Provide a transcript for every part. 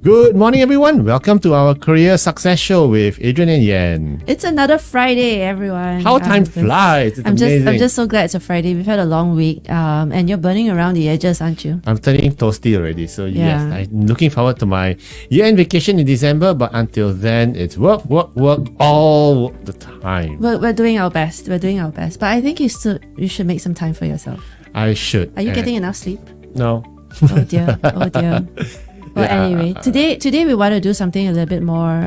Good morning, everyone. Welcome to our Career Success Show with Adrian and Yen. It's another Friday, everyone. How time flies. It's amazing. I'm just so glad it's a Friday. We've had a long week, and you're burning around the edges, aren't you? I'm turning toasty already. So Yeah. yes, I'm looking forward to my year-end vacation in December. But until then, it's work all the time. We're doing our best. We're doing our best. But I think you should make some time for yourself. I should. Are you getting enough sleep? No. Oh dear. Oh dear. Well, anyway, today we want to do something a little bit more,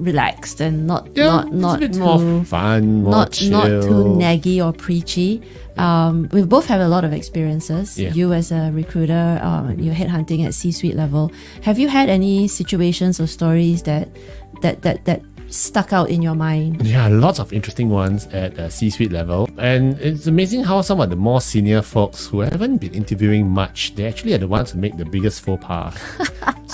relaxed and not It's a bit too more fun, more chill. not too naggy or preachy. We both have a lot of experiences. Yeah. You as a recruiter, you're headhunting at C-suite level. Have you had any situations or stories that stuck out in your mind? Yeah, lots of interesting ones at C-suite level. And it's amazing how some of the more senior folks who haven't been interviewing much, they actually are the ones who make the biggest faux pas.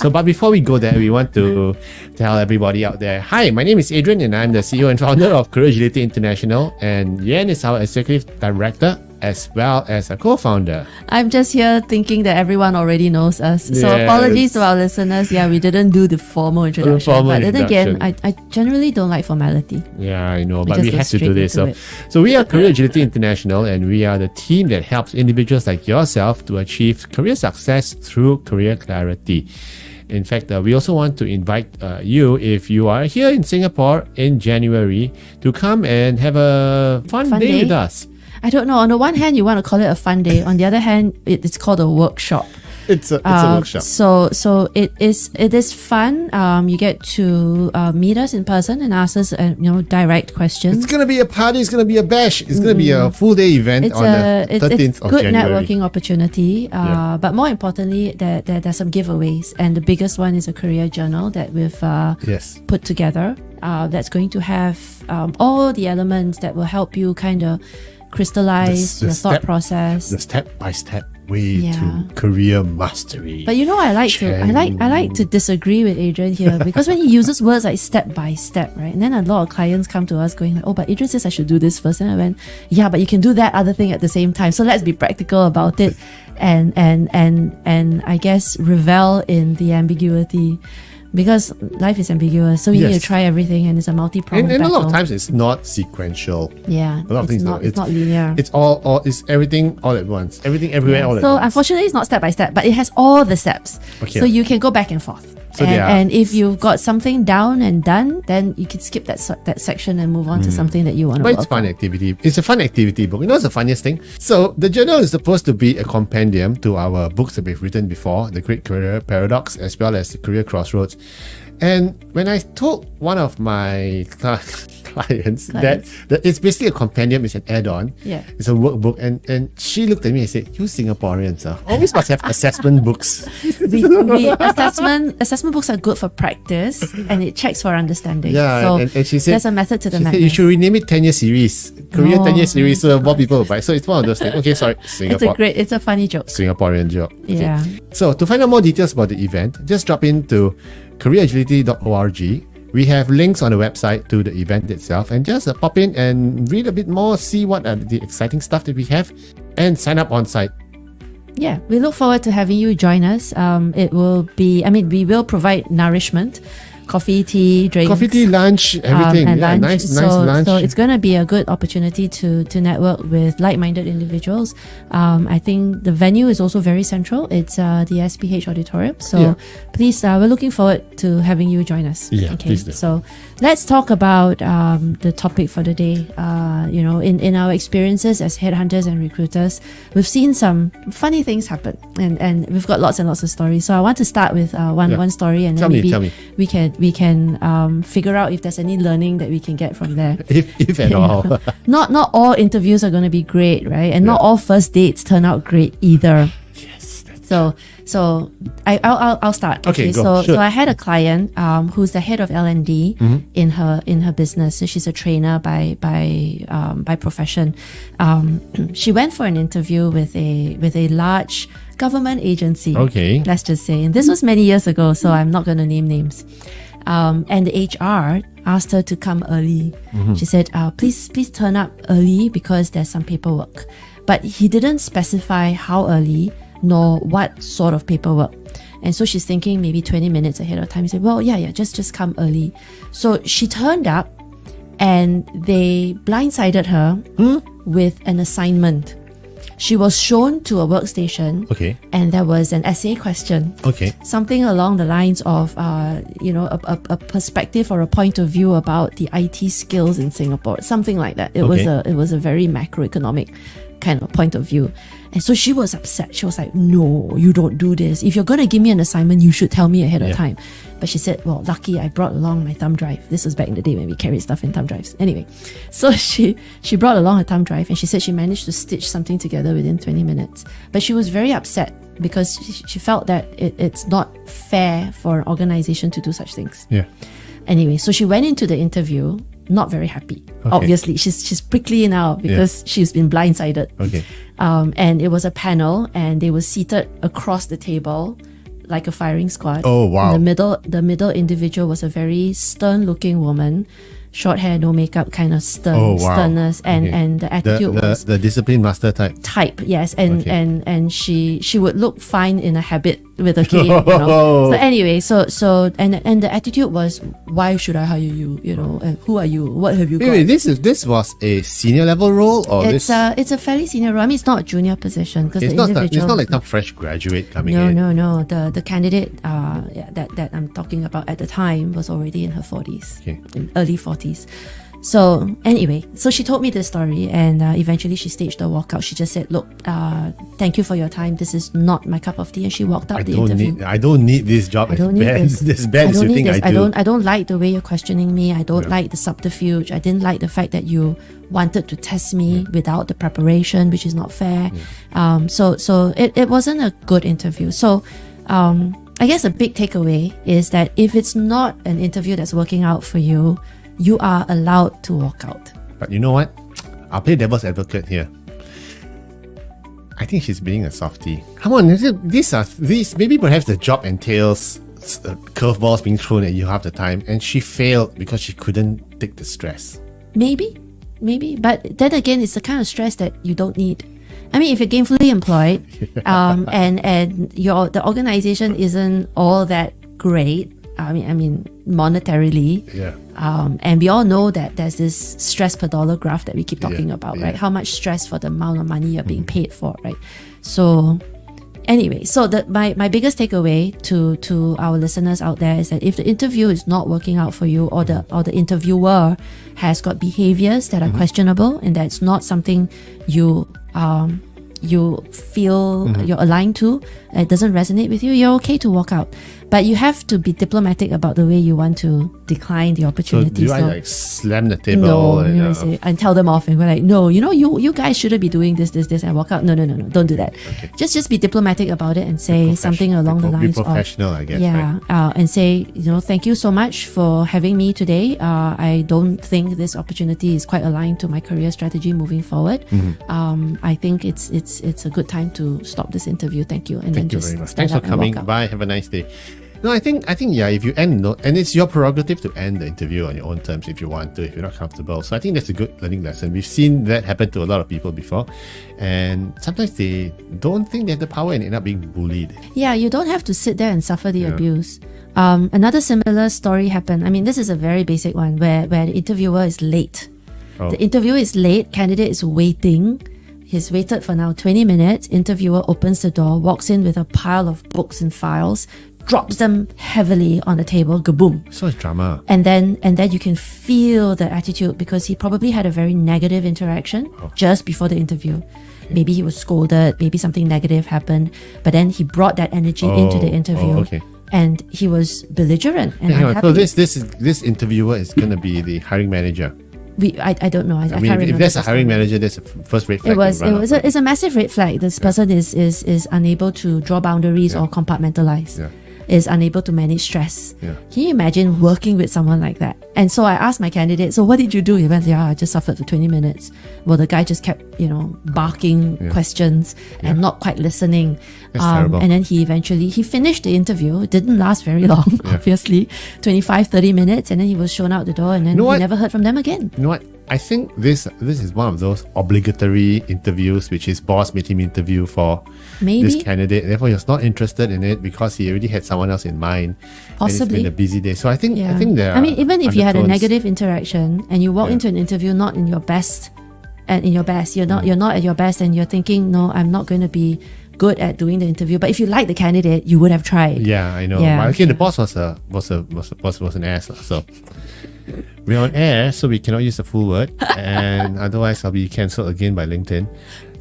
But before we go there, we want to tell everybody out there, hi, my name is Adrian and I'm the CEO and founder of Career Agility International, and Yen is our executive director as well as a co-founder. I'm just here thinking that everyone already knows us. So Yes. apologies to our listeners. Yeah, we didn't do the formal introduction. But then again, I generally don't like formality. Yeah, I know, but just we go have to do straight this. into it. So we are Career Agility International, and we are the team that helps individuals like yourself to achieve career success through career clarity. In fact, we also want to invite you, if you are here in Singapore in January, to come and have a fun day with us. I don't know. On the one hand, you want to call it a fun day. On the other hand, it's called a workshop. It's a workshop. So it is fun. You get to meet us in person and ask us direct questions. It's gonna be a party. It's gonna be a bash. It's gonna be a full day event on the 13th of good January. networking opportunity. But more importantly, there's some giveaways, and the biggest one is a career journal that we've put together. That's going to have all the elements that will help you kind of crystallize your thought process. The step-by-step way to career mastery. But I like to disagree with Adrian here, because when he uses words like step by step, right? And then a lot of clients come to us going like, oh, but Adrian says I should do this first. And I went, yeah, but you can do that other thing at the same time. So let's be practical about it and I guess revel in the ambiguity. Because life is ambiguous, so we need to try everything, and it's a multi-pronged and a battle. lot of times it's not sequential. Yeah, a lot of things it's not linear. It's all it's everything all at once. Everything everywhere all at once. So unfortunately, it's not step by step, but it has all the steps. Okay. So you can go back and forth. So and if you've got something down and done, then you can skip that section and move on to something that you want to work But it's fun activity. It's a fun activity book. You know what's the funniest thing? So the journal is supposed to be a compendium to our books that we've written before, The Great Career Paradox, as well as The Career Crossroads. And when I told one of my clients that it's basically a compendium, it's an add-on, it's a workbook, and she looked at me and said, you Singaporeans always must have assessment books. Assessment books are good for practice, and it checks for understanding. Yeah, so and she said, there's a method to the madness. You should rename it 10-year series, Career 10-year series, so more people will buy. So it's one of those things. Okay, sorry, Singapore. It's a funny joke. Singaporean joke. Okay. Yeah. So to find out more details about the event, just drop into careeragility.org. We have links on the website to the event itself, and just pop in and read a bit more, see what are the exciting stuff that we have, and sign up on site. Yeah, we look forward to having you join us. We will provide nourishment, coffee, tea, drinks. Coffee, tea, lunch, everything. And lunch. Nice lunch. So it's going to be a good opportunity to network with like-minded individuals. I think the venue is also very central. It's the SPH Auditorium. So please, we're looking forward to having you join us. Yeah, please do. So let's talk about the topic for the day. In our experiences as headhunters and recruiters, we've seen some funny things happen, and we've got lots and lots of stories. So I want to start with one story, and then tell me. we can figure out if there's any learning that we can get from there. if at all. Not all interviews are going to be great, right? And not all first dates turn out great either. Yes. So I'll start. Okay, go. So I had a client who's the head of L&D in her business. So she's a trainer by profession. She went for an interview with a large government agency. Okay. Let's just say, and this was many years ago, so I'm not going to name names. And the HR asked her to come early. She said, please turn up early because there's some paperwork. But he didn't specify how early nor what sort of paperwork. And so she's thinking maybe 20 minutes ahead of time. She said, well, yeah, just come early. So she turned up and they blindsided her with an assignment. She was shown to a workstation, and there was an essay question. Something along the lines of, a perspective or a point of view about the IT skills in Singapore, something like that. It was a very macroeconomic kind of point of view. And so she was upset. She was like, no, you don't do this. If you're going to give me an assignment, you should tell me ahead of time. But she said, well, lucky I brought along my thumb drive. This was back in the day when we carried stuff in thumb drives. Anyway, so she brought along her thumb drive, and she said she managed to stitch something together within 20 minutes. But she was very upset because she felt that it's not fair for an organization to do such things. Anyway, so she went into the interview not very happy. Obviously, she's prickly now because she's been blindsided. And it was a panel, and they were seated across the table like a firing squad. Oh wow! The middle individual was a very stern-looking woman, short hair, no makeup, kind of sternness, and the attitude was the discipline master type. Yes, and she would look fine in a habit with a cane. So anyway, so and the attitude was, why should I hire you? And who are you? What have you got? Wait, this was a senior level role, or it's a fairly senior role. I mean, it's not a junior position because it's not like some fresh graduate coming in. No. The candidate that I'm talking about at the time was already in her 40s, in early 40s. So anyway, so she told me this story, and eventually she staged a walkout. She just said, look, thank you for your time. This is not my cup of tea. And she walked out the interview. I don't need this job. I don't need this bad as you think I do. I don't like the way you're questioning me. I don't like the subterfuge. I didn't like the fact that you wanted to test me without the preparation, which is not fair. So it wasn't a good interview. So I guess a big takeaway is that if it's not an interview that's working out for you, you are allowed to walk out. But you know what? I'll play devil's advocate here. I think she's being a softie. Come on, these maybe perhaps the job entails curveballs being thrown at you half the time, and she failed because she couldn't take the stress. Maybe, but then again, it's the kind of stress that you don't need. I mean, if you're gainfully employed, and the organization isn't all that great. I mean, monetarily. And we all know that there's this stress per dollar graph that we keep talking about, right? How much stress for the amount of money you're being paid for, right? So anyway, so my biggest takeaway to our listeners out there is that if the interview is not working out for you, or the interviewer has got behaviors that are questionable, and that's not something you feel you're aligned to, it doesn't resonate with you, you're okay to walk out. But you have to be diplomatic about the way you want to decline the opportunity. So do I slam the table and tell them off and go like, no, you guys shouldn't be doing this, and walk out? No, don't do that. Just be diplomatic about it and say something along the lines of, be professional, I guess. And say, thank you so much for having me today. I don't think this opportunity is quite aligned to my career strategy moving forward. I think it's a good time to stop this interview. Thank you. And thank you very much. Thanks for coming. Bye. Have a nice day. No, I think if you end, and it's your prerogative to end the interview on your own terms if you want to, if you're not comfortable. So I think that's a good learning lesson. We've seen that happen to a lot of people before, and sometimes they don't think they have the power and end up being bullied. Yeah, you don't have to sit there and suffer the abuse. Another similar story happened. I mean, this is a very basic one where the interviewer is late. The interviewer is late, candidate is waiting. He's waited for now 20 minutes. Interviewer opens the door, walks in with a pile of books and files, drops them heavily on the table, kaboom. So much drama. And then you can feel the attitude because he probably had a very negative interaction just before the interview. Maybe he was scolded, maybe something negative happened, but then he brought that energy into the interview. And he was belligerent and unhappy. So this interviewer is going to be the hiring manager. I don't know. I can't remember. If there's a hiring manager, there's a first red flag. It's a massive red flag. This person is unable to draw boundaries or compartmentalize. Is unable to manage stress. Can you imagine working with someone like that? And so I asked my candidate, so what did you do? He went, I just suffered for 20 minutes. Well, the guy just kept, barking questions and not quite listening. And then he finished the interview. It didn't last very long, obviously. 25, 30 minutes. And then he was shown out the door, and then we never heard from them again. You know what? I think this is one of those obligatory interviews, which his boss made him interview for Maybe. this candidate. Therefore, he was not interested in it because he already had someone else in mind. Possibly. And it's been a busy day. So I think there. I mean, even if you had a undertones. negative interaction and you walk into an interview not in your best, and in your best, you're not at your best, and you're thinking, no, I'm not going to be good at doing the interview. But if you like the candidate, you would have tried. Yeah, I know. Yeah, But okay, yeah. the boss was an ass. So we're on air, so we cannot use the full word, and otherwise I'll be cancelled again by LinkedIn.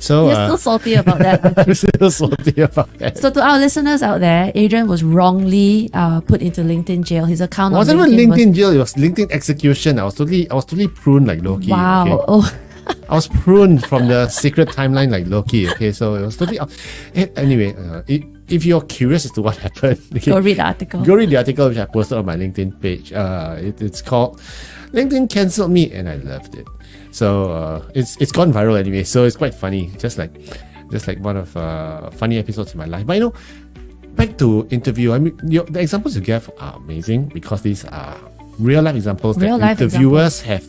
So You're still salty about that. aren't you? I'm still salty about that. So to our listeners out there, Adrian was wrongly put into LinkedIn jail. His account It on wasn't LinkedIn even was... LinkedIn jail. It was LinkedIn execution. I was totally pruned like Loki. Wow. Okay? Oh, I was pruned from the secret timeline like Loki. Okay, so it was totally. Anyway, if you're curious as to what happened, okay, go read the article. go read the article which I posted on my LinkedIn page. It's called "LinkedIn Cancelled Me," and I loved it. So it's gone viral anyway. So it's quite funny, just like one of funny episodes in my life. But back to interview. I mean, the examples you gave are amazing because these are real life examples Real that life interviewers have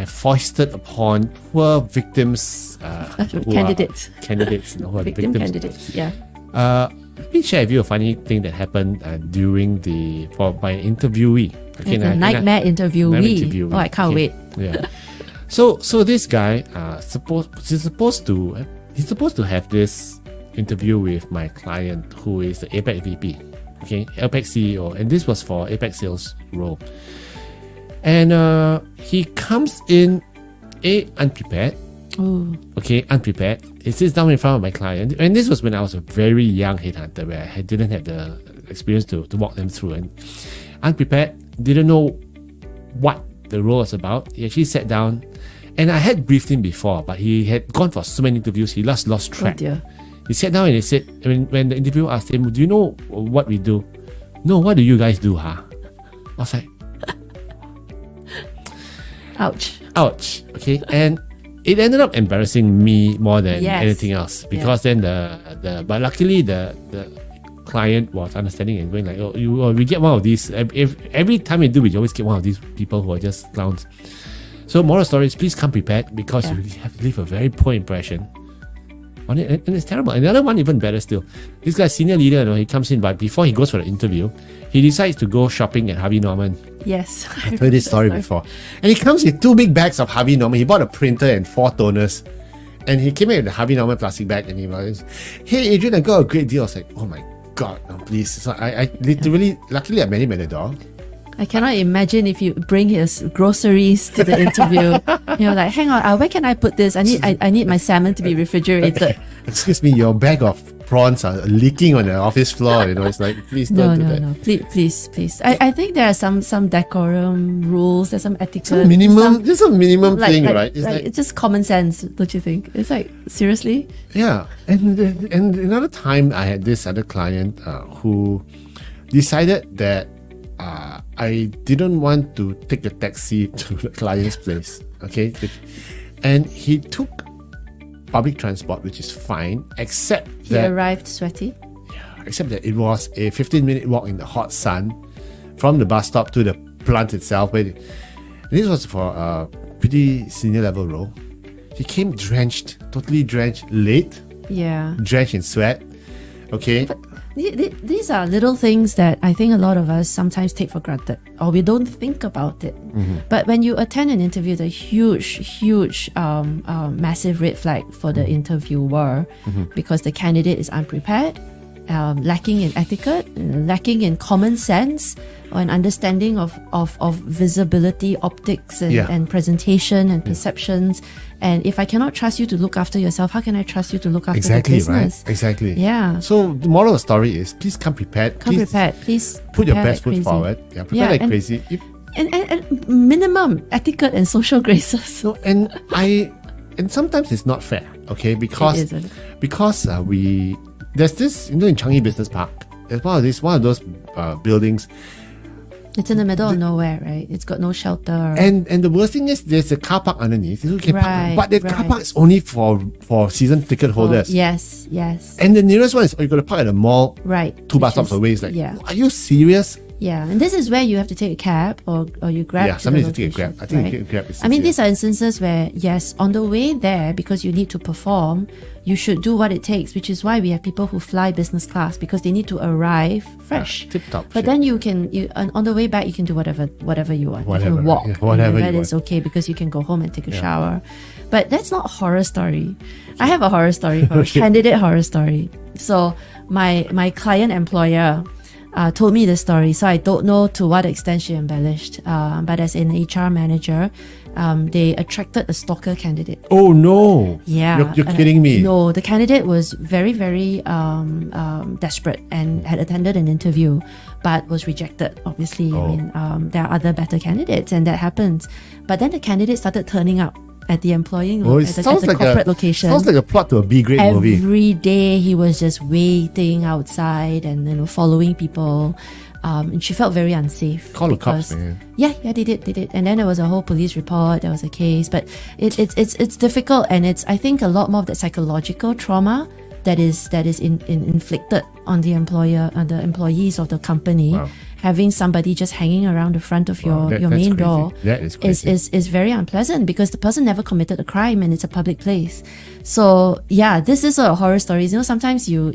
foisted upon poor victims, Candidates. who are Victim victims. candidates. Yeah. Let me share with you a funny thing that happened during by an interviewee. Okay, Like a nightmare interviewee. Oh, I can't wait. Yeah. So this guy he's supposed to have this interview with my client who is the APAC VP, okay, APAC CEO, and this was for APAC sales role. And he comes in unprepared. Oh, Okay, unprepared. He sits down in front of my client, and this was when I was a very young headhunter where I didn't have the experience to walk them through, and unprepared, didn't know what the role was about. He actually sat down, and I had briefed him before, but he had gone for so many interviews, he lost oh track. dear. He sat down and he said, when the interviewer asked him, "Do you know what we do?" "No, what do you guys do, huh?" I was like, Ouch. ouch. Okay, and it ended up embarrassing me more than Yes. anything else because then but luckily the client was understanding and going like, we get one of these every time we do, we always get one of these people who are just clowns. So moral story is, please come prepared because you have to leave a very poor impression on it, and it's terrible. And the other one even better still, this guy senior leader, he comes in, but before he goes for the interview, he decides to go shopping at Harvey Norman. Yes. I've heard this story before. And he comes with 2 big bags of Harvey Norman. He bought a printer and 4 toners. And he came in with the Harvey Norman plastic bag and he was, "Hey Adrian, I got a great deal." I was like, oh my God, no, please. So I literally, luckily I met him at the door. I cannot imagine if you bring his groceries to the interview. You're like, hang on, where can I put this? I need my salmon to be refrigerated. Excuse me, your bag of prawns are leaking on the office floor. It's like, please don't do that. No. Please. I think there are some decorum rules. There's some etiquette. Just a minimum thing, right? It's just common sense, don't you think? It's like, seriously? Yeah, and another time I had this other client who decided that I didn't want to take the taxi to the client's place. Okay, and he took public transport, which is fine, except He that arrived sweaty. it was a 15-minute walk in the hot sun from the bus stop to the plant itself. This was for a pretty senior level role. He came totally drenched, late, Yeah. drenched in sweat. Okay. These are little things that I think a lot of us sometimes take for granted, or we don't think about it. But when you attend an interview, the huge massive red flag for the interviewer, because the candidate is unprepared, lacking in etiquette, lacking in common sense, or an understanding of visibility, optics, and presentation and perceptions. And if I cannot trust you to look after yourself, how can I trust you to look after the business? Right? Exactly. Yeah. So the moral of the story is, please come prepared. Please put your prepare best like foot crazy. forward. Yeah, prepare like and- crazy. And minimum etiquette and social graces. So and sometimes it's not fair. Okay, because It isn't. there's this in Changi Business Park. There's one of those buildings. It's in the middle of nowhere, right? It's got no shelter. And the worst thing is there's a car park underneath. You can Right, park, but the car right. park is only for season ticket holders. Yes. And the nearest one is you got to park at the mall, Right. 2 bus Which stops is- away. It's like, yeah. are you serious? Yeah, and this is where you have to take a cab or you grab. Yeah, somebody needs to take a grab. I think right? grab is I mean, easier. these are instances where, yes, on the way there, because you need to perform, you should do what it takes, which is why we have people who fly business class, because they need to arrive fresh. Tip-top But shit. then on the way back, you can do whatever you want. Whatever, you can walk. yeah, whatever That you is want. okay, because you can go home and take a shower. But that's not a horror story. I have a horror story, a candidate horror story. So my client employer told me this story, so I don't know to what extent she embellished. But as an HR manager, they attracted a stalker candidate. Oh no! Yeah, You're kidding me. No, the candidate was very, very desperate and had attended an interview, but was rejected. Obviously, I mean, there are other better candidates, and that happens. But then the candidate started turning up at the employing It at the sounds like corporate location. Sounds like a plot to a B-grade movie. Every day he was just waiting outside and following people. And she felt very unsafe. Call the cops, man. Yeah, they did. And then there was a whole police report, there was a case. But it's difficult, and it's, I think, a lot more of that psychological trauma that is inflicted on the employer, on the employees of the company. Wow. Having somebody just hanging around the front of your that's main crazy. door That is crazy. is very unpleasant, because the person never committed a crime and it's a public place. So yeah, this is a horror stories. You know, sometimes you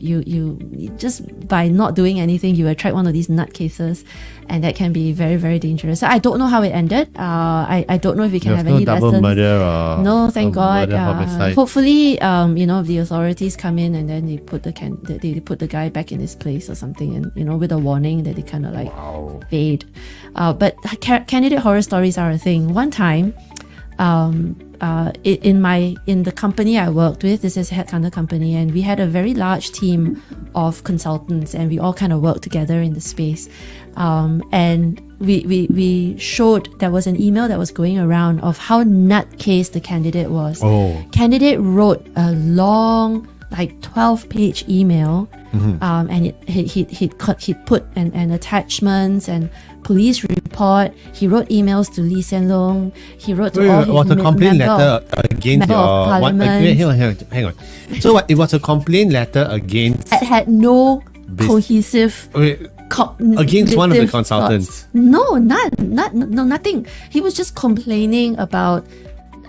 just by not doing anything, you attract one of these nutcases, and that can be very, very dangerous. So I don't know how it ended. I don't know if we can There's have no any double lessons. murder or No, thank God. murder, homicide. Hopefully, if the authorities come in and then they put the guy back in his place or something, and with a warning that they kind of like fade. But candidate horror stories are a thing. One time, in the company I worked with, this is a headhunter company, and we had a very large team of consultants, and we all kind of worked together in the space. And we showed, there was an email that was going around of how nutcase the candidate was. Oh. Candidate wrote a long, like 12-page email, and he'd put an attachments and police report. He wrote emails to Lee Hsien Loong. He wrote to all his was a complaint member letter against member of your parliament. hang on. So what, it was a complaint letter against that had no cohesive against one of the cognitive consultants. thoughts. No, nothing. He was just complaining about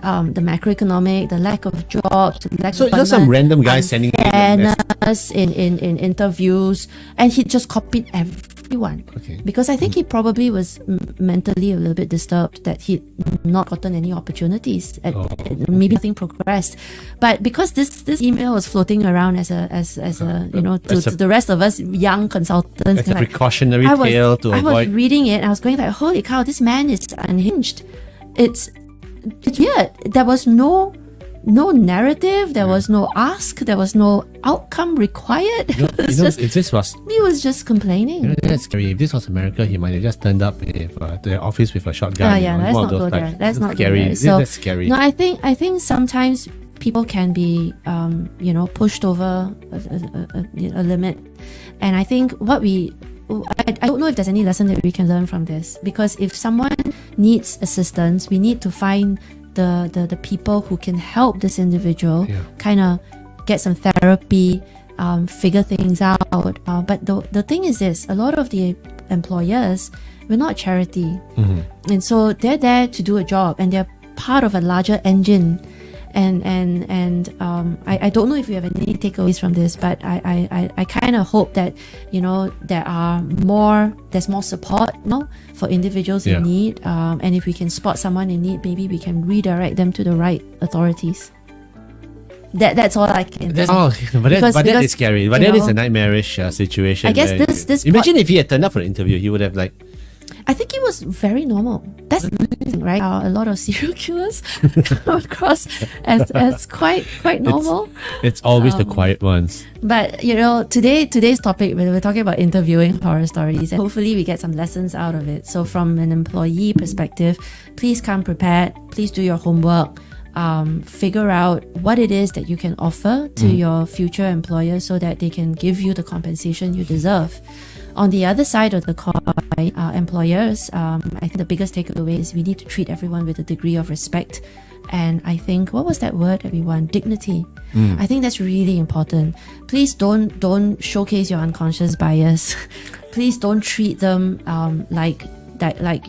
the macroeconomic, the lack of jobs, the lack So of just some random guy sending you a message. fairness in interviews, and he just copied everyone. Okay. Because I think he probably was mentally a little bit disturbed that he'd not gotten any opportunities. Maybe nothing progressed, but because this email was floating around as a to the rest of us young consultants, It's a like, precautionary I was tale to avoid. reading it, and I was going like, holy cow, this man is unhinged. It's weird. There was no narrative, there was no ask, there was no outcome required. If this was He was just complaining. that's scary. If this was America, he might have just turned up to the office with a shotgun. Let's one not of those go there. types. Let's not go scary. there. So, That's scary. No, I think sometimes people can be pushed over a limit, and I think I don't know if there's any lesson that we can learn from this, because if someone needs assistance, we need to find the people who can help this individual kind of get some therapy, figure things out. But the thing is this, a lot of the employers, we're not charity. And so they're there to do a job, and they're part of a larger engine. And I don't know if you have any takeaways from this, but I kind of hope that there's more support for individuals in need, and if we can spot someone in need, maybe we can redirect them to the right authorities. That's all I can. That is scary. But that is a nightmarish situation. I guess this imagine if he had turned up for an interview, he would have I think it was very normal. That's the thing, right? A lot of serial killers come across as quite normal. It's always the quiet ones. But today's topic, we're talking about interviewing horror stories, and hopefully we get some lessons out of it. So from an employee perspective, please come prepared. Please do your homework. Figure out what it is that you can offer to your future employer so that they can give you the compensation you deserve. On the other side of the coin, employers, I think the biggest takeaway is we need to treat everyone with a degree of respect. And I think, what was that word, everyone? Dignity. I think that's really important. Please don't showcase your unconscious bias. Please don't treat them like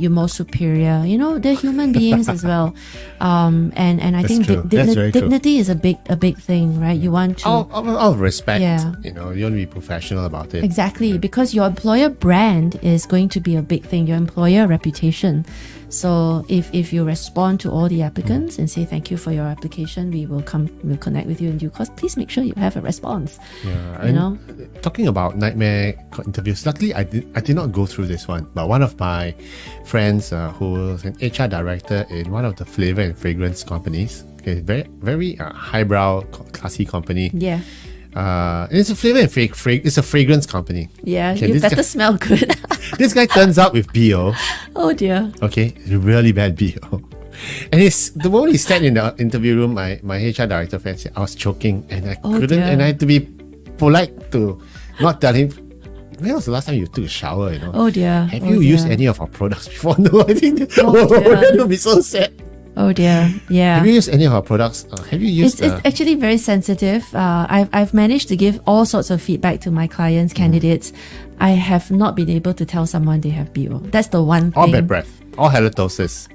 you're more superior. You know, they're human beings as well. And I That's think true. That's very true. dignity is a big thing, right? You want to Out of respect, Yeah. you know, you want to be professional about it. exactly, because your employer brand is going to be a big thing. Your employer reputation. So if you respond to all the applicants and say thank you for your application, we'll connect with you in due course. Please make sure you have a response. Yeah, You and know? talking about nightmare interviews, luckily I did not go through this one, but one of my friends who was an HR director in one of the flavor and fragrance companies, okay, very highbrow, classy company. Yeah. And it's a flavor and it's a fragrance company. Yeah, Okay, you this better guy- smell good. This guy turns up with BO. Oh dear. Okay, really bad BO. And the moment he sat in the interview room, my HR director friend said I was choking and I Oh, couldn't, dear. and I had to be polite to not tell him. When was the last time you took a shower? You know. Oh dear. Have Oh you used dear. any of our products before? No, I think. Oh, dear. That would be so sad. Oh dear. Yeah. Have you used any of our products? Have you used? It's actually very sensitive. I've managed to give all sorts of feedback to my clients, candidates. I have not been able to tell someone they have BO. That's the one all thing. bad breath, all halitosis,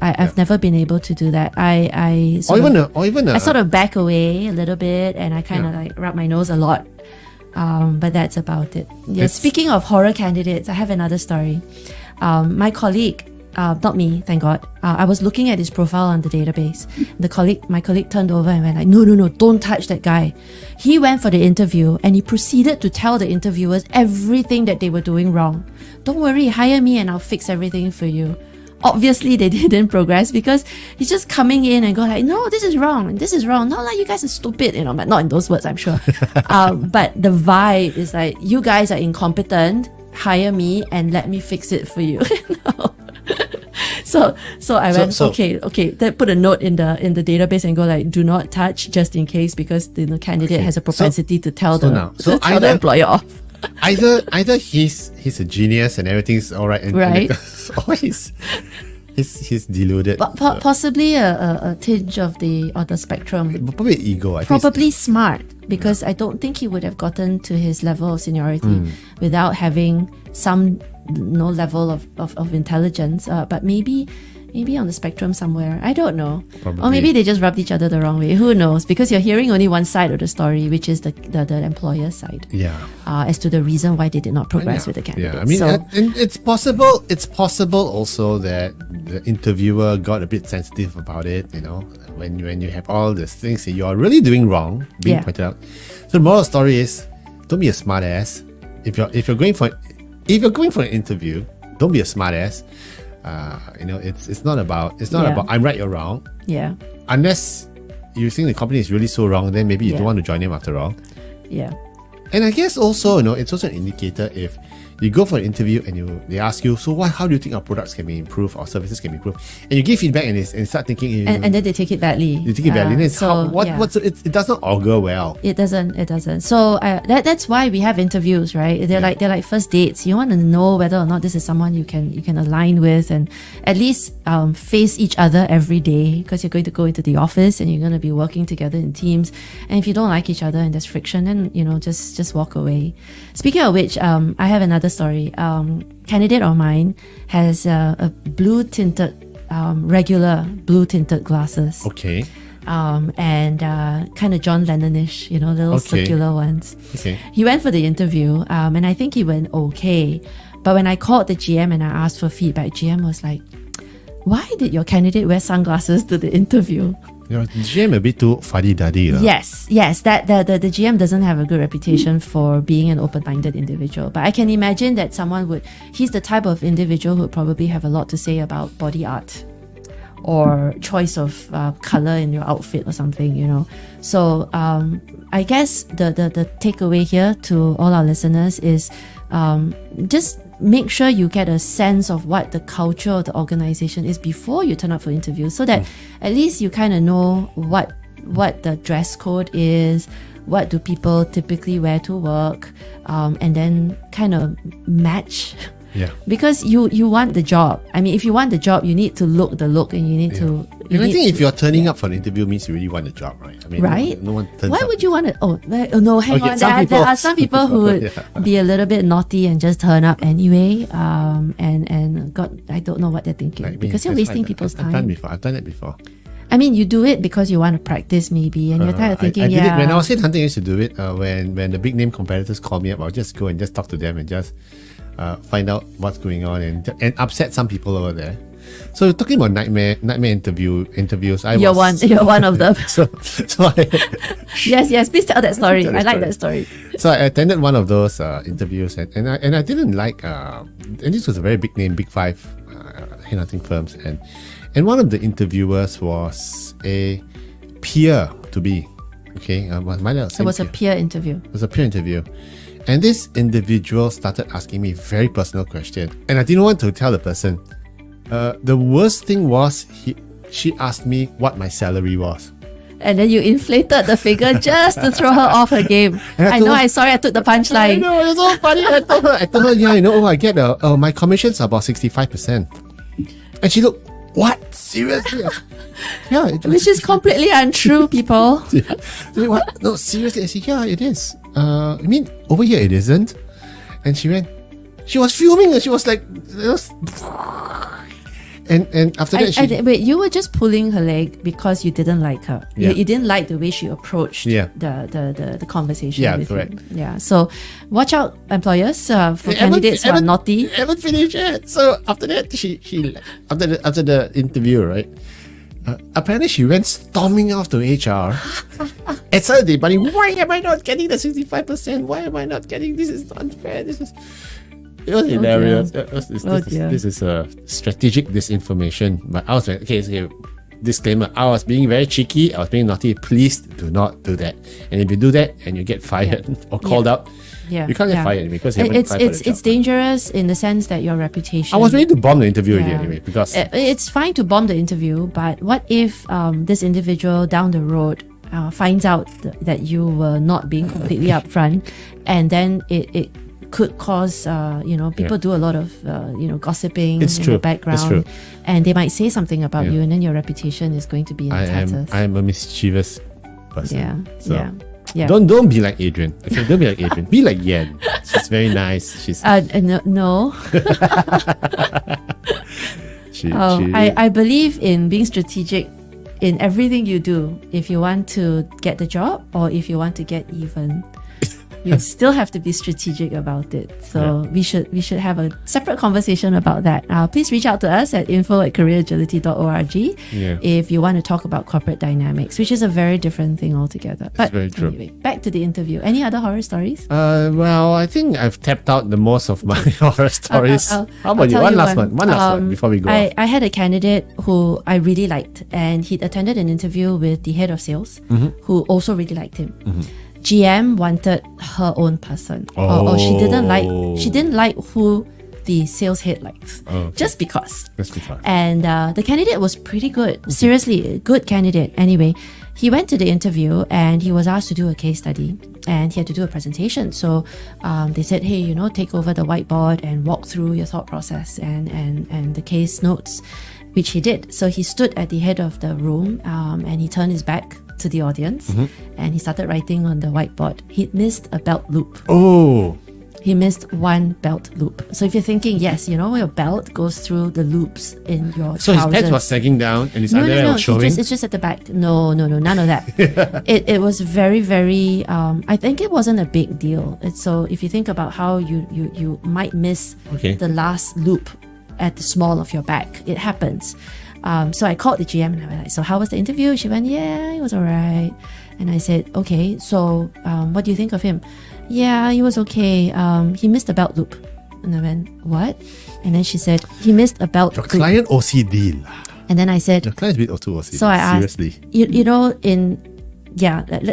I've never been able to do that. I or sort of, even I sort of back away a little bit and I kind of like rub my nose a lot. But that's about it. Yeah. It's- Speaking of horror candidates, I have another story. My colleague, not me, thank God. I was looking at his profile on the database. My colleague turned over and went like, no, don't touch that guy. He went for the interview and he proceeded to tell the interviewers everything that they were doing wrong. Don't worry, hire me and I'll fix everything for you. Obviously, they didn't progress because he's just coming in and go like, no, this is wrong. No, like you guys are stupid, you know, but not in those words, I'm sure. But the vibe is like, you guys are incompetent. Hire me and let me fix it for you. You know? So I went, so- okay. Then put a note in the database and go like, do not touch, just in case, because the candidate has a propensity to tell the employer off. either he's a genius and everything's all right, Right. or he's deluded. But possibly a tinge of the spectrum. Probably ego. I think Probably smart, because I don't think he would have gotten to his level of seniority without having some level of intelligence. But maybe on the spectrum somewhere. I don't know. Probably. Or maybe they just rubbed each other the wrong way. Who knows? Because you're hearing only one side of the story, which is the employer's side. Yeah. As to the reason why they did not progress with the candidate. Yeah, I mean, So, and it's possible. It's possible also that the interviewer got a bit sensitive about it. You know, when you have all these things that you are really doing wrong being Yeah. pointed out. So the moral of the story is, don't be a smart ass. If you're going for an interview, don't be a smart ass. You know, it's not about I'm right, you're wrong. yeah. Unless you think the company is really so wrong, then maybe you Yeah. don't want to join them after all. Yeah. And I guess also, you know, it's also an indicator if you go for an interview and they ask you, so how do you think our products can be improved, our services can be improved? And you give feedback and start thinking, And then they take it badly. you think it badly. Then it's yeah. it does not augur well. It doesn't. So that's why we have interviews, right? They're like first dates. You want to know whether or not this is someone you can align with, and at least face each other every day, because you're going to go into the office and you're going to be working together in teams. And if you don't like each other and there's friction, then just walk away. Speaking of which, I have another story. Candidate of mine has a blue tinted, regular blue tinted glasses. Okay. And kind of John Lennon-ish, little Okay. circular ones. Okay. He went for the interview, and I think he went okay. But when I called the GM and I asked for feedback, GM was like, "Why did your candidate wear sunglasses to the interview?" You know, GM a bit too fuddy-duddy. Yes, that the GM doesn't have a good reputation for being an open-minded individual. But I can imagine that he's the type of individual who would probably have a lot to say about body art or choice of color in your outfit or something, So I guess the takeaway here to all our listeners is just make sure you get a sense of what the culture of the organization is before you turn up for interviews, so that at least you kind of know what the dress code is, what do people typically wear to work, and then kind of match. Yeah. Because you want the job. I mean, if you want the job, you need to look the look, and you need to. And I think if you're turning up for an interview, means you really want the job, right? I mean, right? No one turns Why up. would you want it? Oh no, hang Okay, on. some There are some people who would be a little bit naughty and just turn up anyway. And God, I don't know what they're thinking, Like me, because you're that's wasting fine. people's I've time. done it before. I mean, you do it because you want to practice, maybe, and you're kind of thinking, I did yeah. it when I was in hunting. I used to do it when the big name competitors call me up. I'll just go and just talk to them and just find out what's going on and upset some people over there. So talking about nightmare interviews, You're one of them. so Yes, please tell that story. Tell I the like story. that story. So I attended one of those interviews, and I didn't like. And this was a very big name, big five headhunting firms, and one of the interviewers was a peer to be. Okay, It was a peer interview. It was a peer interview. And this individual started asking me very personal question. And I didn't want to tell the person. The worst thing was she asked me what my salary was. And then you inflated the figure just to throw her off her game. I took the I punchline. know, it was so funny. I told her, yeah, I get my commission's about 65%. And she looked, what? Seriously? Yeah. Which is completely untrue, people. Yeah. What? No, seriously. I said, yeah, it is. I mean, over here it isn't. And she was fuming and she was like, and after that wait, you were just pulling her leg because you didn't like her. Yeah. You didn't like the way she approached the conversation. Yeah, with correct. you. Yeah. So watch out, employers, for candidates who are naughty. Haven't finished yet. So after that, she after the interview, right? Apparently, she went storming off to HR and started debating, why am I not getting the 65%? Why am I not getting this? Is unfair. It was hilarious. This is a strategic disinformation. But I was like, okay, disclaimer, I was being very cheeky, I was being naughty. Please do not do that. And if you do that and you get fired or called out, you can't get fired because you haven't applied for the job. It's dangerous in the sense that your reputation. I was ready to bomb the interview already anyway, because it's fine to bomb the interview, but what if this individual down the road finds out that you were not being completely upfront, and then it could cause people do a lot of gossiping in the background. It's true. And they might say something about you, and then your reputation is going to be in tatters. I am a mischievous person. Yeah. Don't be like Adrian. Okay, don't be like Adrian. Be like Yen. She's very nice. She's no. I believe in being strategic in everything you do. If you want to get the job or if you want to get even, you still have to be strategic about it. So we should have a separate conversation about that. Please reach out to us at info@careeragility.org if you want to talk about corporate dynamics, which is a very different thing altogether. But very true. Anyway, back to the interview. Any other horror stories? Well, I think I've tapped out the most of my horror stories. How about you? tell One you last one before we go off. I had a candidate who I really liked, and he'd attended an interview with the head of sales, who also really liked him. GM wanted her own person, or she didn't like who the sales head liked, just because. And the candidate was pretty good. Seriously, a good candidate. Anyway, he went to the interview and he was asked to do a case study and he had to do a presentation. So they said, hey, take over the whiteboard and walk through your thought process and the case notes, which he did. So he stood at the head of the room and he turned his back to the audience and he started writing on the whiteboard. He missed a belt loop. He missed one belt loop. So if you're thinking, yes, your belt goes through the loops in your trousers. So his pants was sagging down and his underwear was showing? It's just at the back. No, none of that. It was very, very, I think it wasn't a big deal. So if you think about how you might miss the last loop at the small of your back, it happens. So I called the GM and I was like, so how was the interview? She went, yeah, it was alright. And I said, okay, so what do you think of him? Yeah, he was okay. He missed a belt loop. And I went, what? And then she said, he missed a belt Your loop. client OCD. And then I said, Your client's a bit too OCD. so I asked, seriously.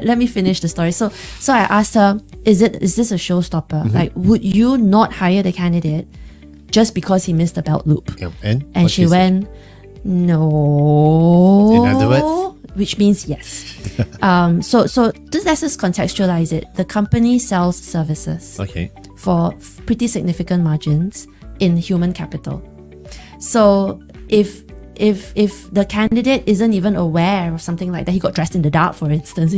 let me finish the story. So I asked her, is this a showstopper? Like, would you not hire the candidate just because he missed the belt loop? Yeah. And she went, no. In other words? which means yes. So let's just contextualize it. The company sells services for pretty significant margins in human capital. So if the candidate isn't even aware of something like that, he got dressed in the dark, for instance,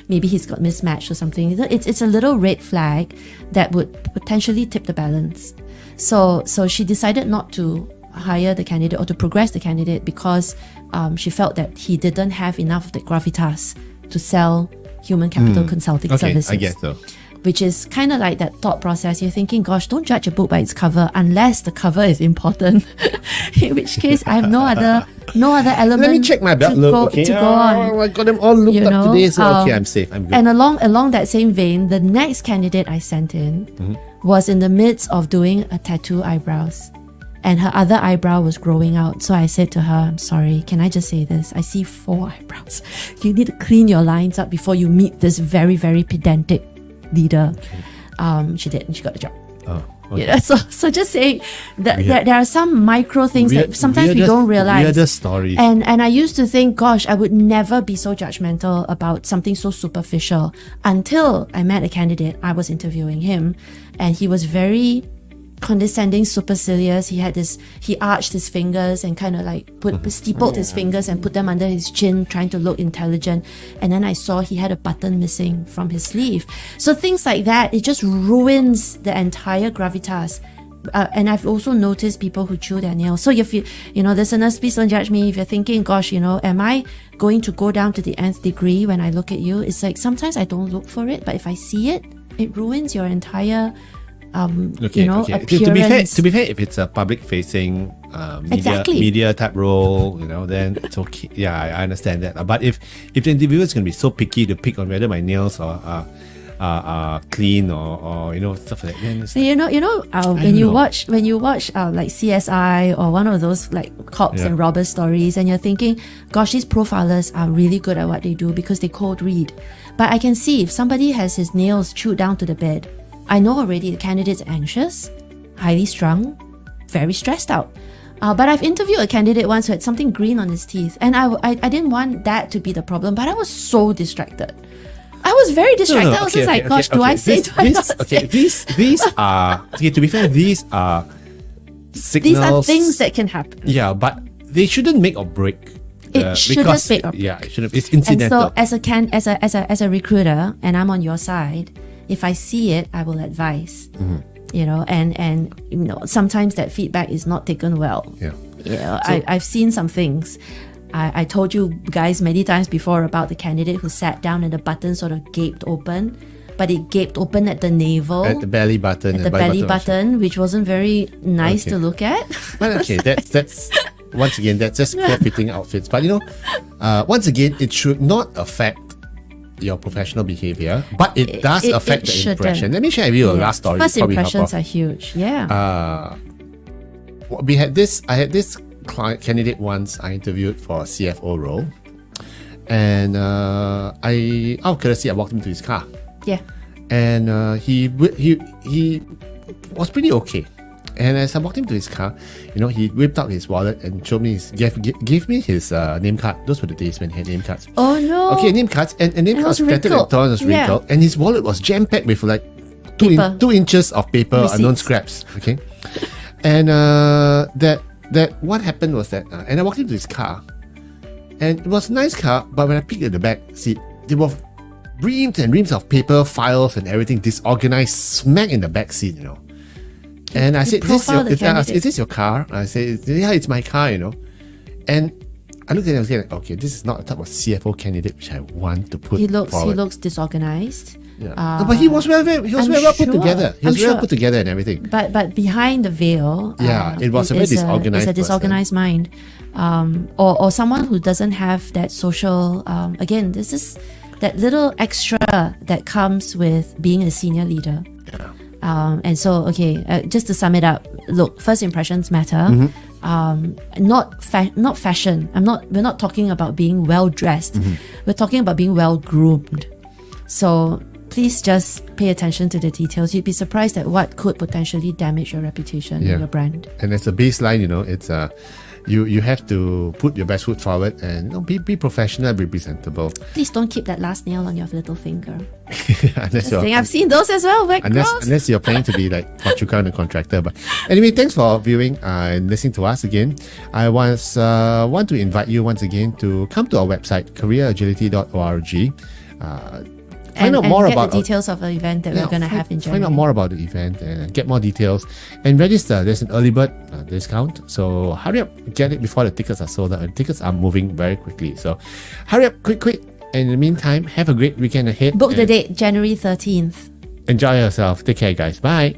maybe he's got mismatched or something, it's a little red flag that would potentially tip the balance. So she decided not to hire the candidate or to progress the candidate because she felt that he didn't have enough of the gravitas to sell human capital consulting services. I guess so. Which is kind of like that thought process. You're thinking, gosh, don't judge a book by its cover unless the cover is important. In which case, I have no other element. Let me check my belt look. To go on. I got them all looked up today, so I'm safe. I'm good. And along that same vein, the next candidate I sent in was in the midst of doing a tattoo eyebrows. And her other eyebrow was growing out. So I said to her, I'm sorry, can I just say this? I see 4 eyebrows. You need to clean your lines up before you meet this very, very pedantic leader. She did, and she got the job. So just saying that there are some micro things that sometimes we don't realize. Weirdest stories. And I used to think, gosh, I would never be so judgmental about something so superficial until I met a candidate. I was interviewing him, and he was very condescending, supercilious. He arched his fingers and kind of like steepled his fingers and put them under his chin, trying to look intelligent. And then I saw he had a button missing from his sleeve. So things like that, it just ruins the entire gravitas. And I've also noticed people who chew their nails. So if you listeners, please don't judge me if you're thinking, gosh, am I going to go down to the nth degree when I look at you? It's like sometimes I don't look for it, but if I see it, it ruins your entire appearance. To be fair, if it's a public-facing media type role, then it's okay. Yeah, I understand that. But if the interviewer is going to be so picky to pick on whether my nails are clean or stuff like that, then it's when you watch like CSI or one of those like cops and robbers stories, and you're thinking, gosh, these profilers are really good at what they do because they code read. But I can see if somebody has his nails chewed down to the bed, I know already the candidate's anxious, highly strung, very stressed out. But I've interviewed a candidate once who had something green on his teeth, and I didn't want that to be the problem, but I was so distracted. I was very distracted. I was just like, gosh, do I say? These are, to be fair, these are signals. These are things that can happen. Yeah, but they shouldn't make or break. It shouldn't make or break. Yeah, it shouldn't. It's incidental. And so as a recruiter, and I'm on your side, if I see it, I will advise. And sometimes that feedback is not taken well. I've seen some things. I told you guys many times before about the candidate who sat down and the button sort of gaped open, but it gaped open at the navel, at the belly button, which wasn't very nice to look at. Well, okay, that's once again, that's just poor fitting outfits. But once again, it should not affect your professional behavior, but it does affect the impression. Let me share with you a last story. First impressions are huge. I had this candidate once I interviewed for a CFO role, and out of courtesy, I walked him to his car. And he was pretty okay. And as I walked him to his car, he whipped out his wallet and showed me gave me his name card. Those were the days when he had name cards. Oh no! Okay, name cards, and name cards printed and torn, was wrinkled, and his wallet was jam packed with like 2 inches of paper, receipts. Unknown scraps. Okay, and that what happened was that, and I walked into his car, and it was a nice car, but when I peeked at the back seat, there were reams and reams of paper, files, and everything disorganized smack in the back seat. And I said, is this your car? I said, yeah, it's my car, And I looked at him and said, okay, this is not the type of CFO candidate which I want to put forward. He looks disorganized. Yeah. But he was well put together. He was well put together and everything. But behind the veil, it was a very disorganized. It's a disorganized mind, or someone who doesn't have that social. Again, this is that little extra that comes with being a senior leader. Yeah. And so, just to sum it up, look, first impressions matter. Not fashion. We're not talking about being well dressed. We're talking about being well groomed. So please just pay attention to the details. You'd be surprised at what could potentially damage your reputation and your brand. And as a baseline, you have to put your best foot forward and be professional, be presentable. Please don't keep that last nail on your little finger. unless, I've seen those as well. unless you're planning to be like Portugal and a contractor. But anyway, thanks for viewing and listening to us again. I want to invite you once again to come to our website, careeragility.org. Find out more about the details of the event that we're going to have in January. Find out more about the event and get more details and register. There's an early bird discount, so hurry up, get it before the tickets are sold out. And tickets are moving very quickly, so hurry up, quick. And in the meantime, have a great weekend ahead. Book the date, January 13th. Enjoy yourself. Take care, guys. Bye.